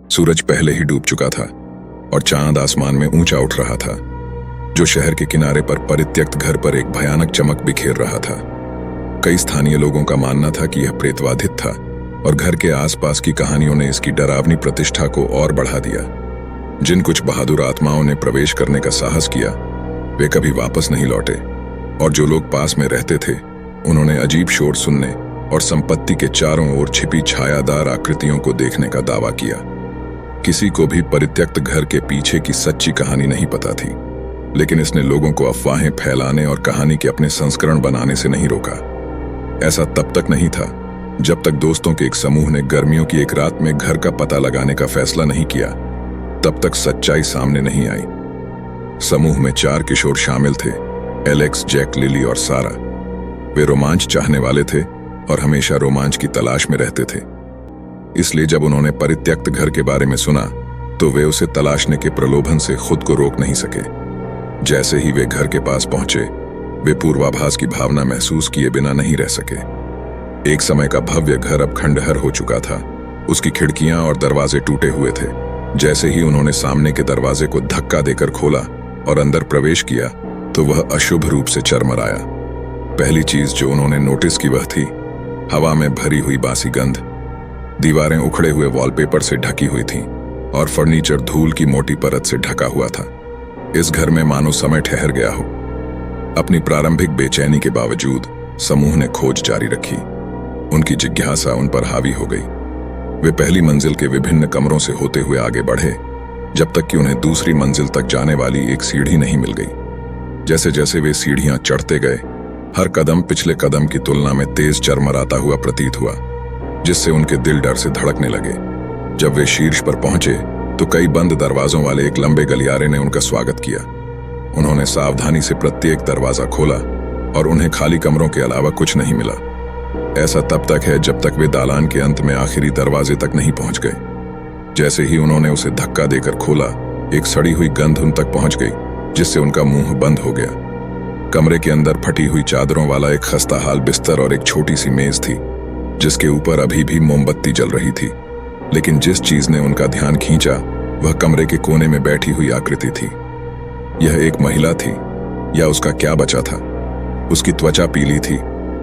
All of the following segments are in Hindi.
सूरज पहले ही डूब चुका था और चांद आसमान में ऊंचा उठ रहा था, जो शहर के किनारे पर परित्यक्त घर पर एक भयानक चमक बिखेर रहा था। कई स्थानीय लोगों का मानना था कि यह प्रेतबाधित था और घर के आसपास की कहानियों ने इसकी डरावनी प्रतिष्ठा को और बढ़ा दिया। जिन कुछ बहादुर आत्माओं ने प्रवेश करने का साहस किया, वे कभी वापस नहीं लौटे, और जो लोग पास में रहते थे, उन्होंने अजीब शोर सुनने और संपत्ति के चारों ओर छिपी छायादार आकृतियों को देखने का दावा किया। किसी को भी परित्यक्त घर के पीछे की सच्ची कहानी नहीं पता थी, लेकिन इसने लोगों को अफवाहें फैलाने और कहानी के अपने संस्करण बनाने से नहीं रोका। ऐसा तब तक नहीं था जब तक दोस्तों के एक समूह ने गर्मियों की एक रात में घर का पता लगाने का फैसला नहीं किया, तब तक सच्चाई सामने नहीं आई। समूह में 4 किशोर शामिल थे, एलेक्स, जैक, लिली और सारा। वे रोमांच चाहने वाले थे और हमेशा रोमांच की तलाश में रहते थे। इसलिए जब उन्होंने परित्यक्त घर के बारे में सुना, तो वे उसे तलाशने के प्रलोभन से खुद को रोक नहीं सके। जैसे ही वे घर के पास पहुंचे, वे पूर्वाभास की भावना महसूस किए बिना नहीं रह सके। एक समय का भव्य घर अब खंडहर हो चुका था। उसकी खिड़कियां और दरवाजे टूटे हुए थे। जैसे ही उन्होंने सामने के दरवाजे को धक्का देकर खोला और अंदर प्रवेश किया, तो वह अशुभ रूप से चरमराया। पहली चीज जो उन्होंने नोटिस की वह थी हवा में भरी हुई बासी गंध। दीवारें उखड़े हुए वॉलपेपर से ढकी हुई थीं और फर्नीचर धूल की मोटी परत से ढका हुआ था। इस घर में मानो समय ठहर गया हो। अपनी प्रारंभिक बेचैनी के बावजूद समूह ने खोज जारी रखी। उनकी जिज्ञासा उन पर हावी हो गई। वे पहली मंजिल के विभिन्न कमरों से होते हुए आगे बढ़े, जब तक कि उन्हें दूसरी मंजिल तक जाने वाली एक सीढ़ी नहीं मिल गई। जैसे जैसे वे सीढ़ियां चढ़ते गए, हर कदम पिछले कदम की तुलना में तेज चरमराता हुआ प्रतीत हुआ, जिससे उनके दिल डर से धड़कने लगे। जब वे शीर्ष पर पहुंचे, तो कई बंद दरवाजों वाले एक लंबे गलियारे ने उनका स्वागत किया। उन्होंने सावधानी से प्रत्येक दरवाजा खोला और उन्हें खाली कमरों के अलावा कुछ नहीं मिला। ऐसा तब तक है जब तक वे दालान के अंत में आखिरी दरवाजे तक नहीं पहुंच गए। जैसे ही उन्होंने उसे धक्का देकर खोला, एक सड़ी हुई गंध उन तक पहुंच गई, जिससे उनका मुंह बंद हो गया। कमरे के अंदर फटी हुई चादरों वाला एक खस्ताहाल बिस्तर और एक छोटी सी मेज थी, जिसके ऊपर अभी भी मोमबत्ती जल रही थी। लेकिन जिस चीज ने उनका ध्यान खींचा, वह कमरे के कोने में बैठी हुई आकृति थी। यह एक महिला थी, या उसका क्या बचा था। उसकी त्वचा पीली थी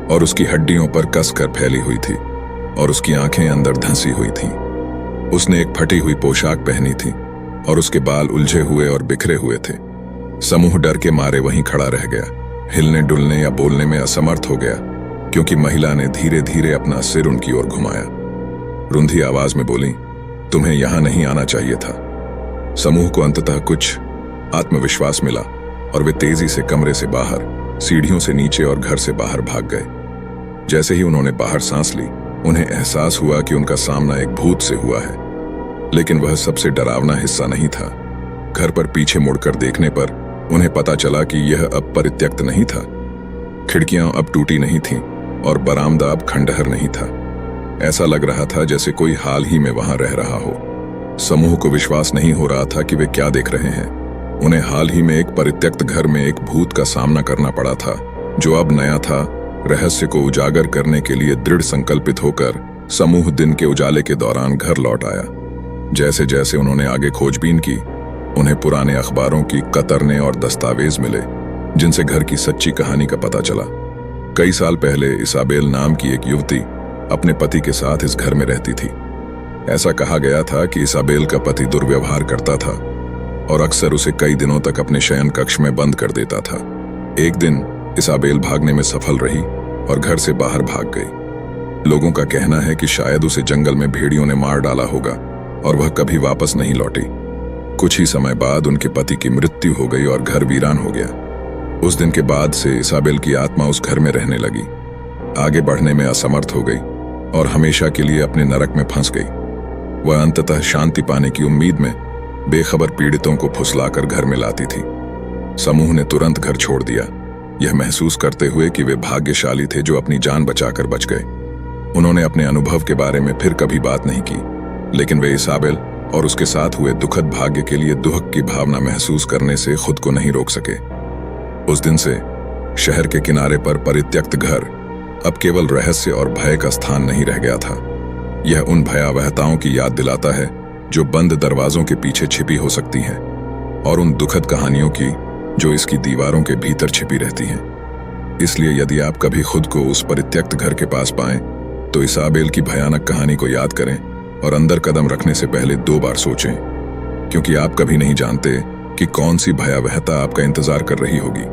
और उसकी हड्डियों पर कसकर फैली हुई थी, और उसकी आंखें अंदर धंसी हुई थीं। उसने एक फटी हुई पोशाक पहनी थी और उसके बाल उलझे हुए और बिखरे हुए थे। समूह डर के मारे वहीं खड़ा रह गया, हिलने डुलने या बोलने में असमर्थ हो गया, क्योंकि महिला ने धीरे धीरे अपना सिर उनकी ओर घुमाया। रुंधी आवाज में बोली, तुम्हें यहां नहीं आना चाहिए था। समूह को अंततः कुछ आत्मविश्वास मिला और वे तेजी से कमरे से बाहर, सीढ़ियों से नीचे और घर से बाहर भाग गए। जैसे ही उन्होंने बाहर सांस ली, उन्हें एहसास हुआ कि उनका सामना एक भूत से हुआ है। लेकिन वह सबसे डरावना हिस्सा नहीं था। घर पर पीछे मुड़कर देखने पर उन्हें पता चला कि यह अब परित्यक्त नहीं था। खिड़कियां अब टूटी नहीं थीं और बरामदा अब खंडहर नहीं था। ऐसा लग रहा था जैसे कोई हाल ही में वहां रह रहा हो। समूह को विश्वास नहीं हो रहा था कि वे क्या देख रहे हैं। उन्हें हाल ही में एक परित्यक्त घर में एक भूत का सामना करना पड़ा था, जो अब नया था। रहस्य को उजागर करने के लिए दृढ़ संकल्पित होकर समूह दिन के उजाले के दौरान घर लौट आया। जैसे जैसे उन्होंने आगे खोजबीन की, उन्हें पुराने अखबारों की कतरने और दस्तावेज मिले, जिनसे घर की सच्ची कहानी का पता चला। कई साल पहले इसाबेल नाम की एक युवती अपने पति के साथ इस घर में रहती थी। ऐसा कहा गया था कि इसाबेल का पति दुर्व्यवहार करता था और अक्सर उसे कई दिनों तक अपने शयन कक्ष में बंद कर देता था। एक दिन इसाबेल भागने में सफल रही और घर से बाहर भाग गई। लोगों का कहना है कि शायद उसे जंगल में भेड़ियों ने मार डाला होगा और वह कभी वापस नहीं लौटी। कुछ ही समय बाद उनके पति की मृत्यु हो गई और घर वीरान हो गया। उस दिन के बाद से इसाबेल की आत्मा उस घर में रहने लगी, आगे बढ़ने में असमर्थ हो गई और हमेशा के लिए अपने नरक में फंस गई। वह अंततः शांति पाने की उम्मीद में बेखबर पीड़ितों को फुसलाकर घर में लाती थी। समूह ने तुरंत घर छोड़ दिया, यह महसूस करते हुए कि वे भाग्यशाली थे जो अपनी जान बचाकर बच गए। उन्होंने अपने अनुभव के बारे में फिर कभी बात नहीं की, लेकिन वे इसाबेल और उसके साथ हुए दुखद भाग्य के लिए दुख की भावना महसूस करने से खुद को नहीं रोक सके। उस दिन से शहर के किनारे पर परित्यक्त घर अब केवल रहस्य और भय का स्थान नहीं रह गया था। यह उन भयावहताओं की याद दिलाता है जो बंद दरवाजों के पीछे छिपी हो सकती हैं, और उन दुखद कहानियों की जो इसकी दीवारों के भीतर छिपी रहती हैं। इसलिए यदि आप कभी खुद को उस परित्यक्त घर के पास पाएं, तो इसाबेल की भयानक कहानी को याद करें और अंदर कदम रखने से पहले 2 बार सोचें, क्योंकि आप कभी नहीं जानते कि कौन सी भयावहता आपका इंतजार कर रही होगी।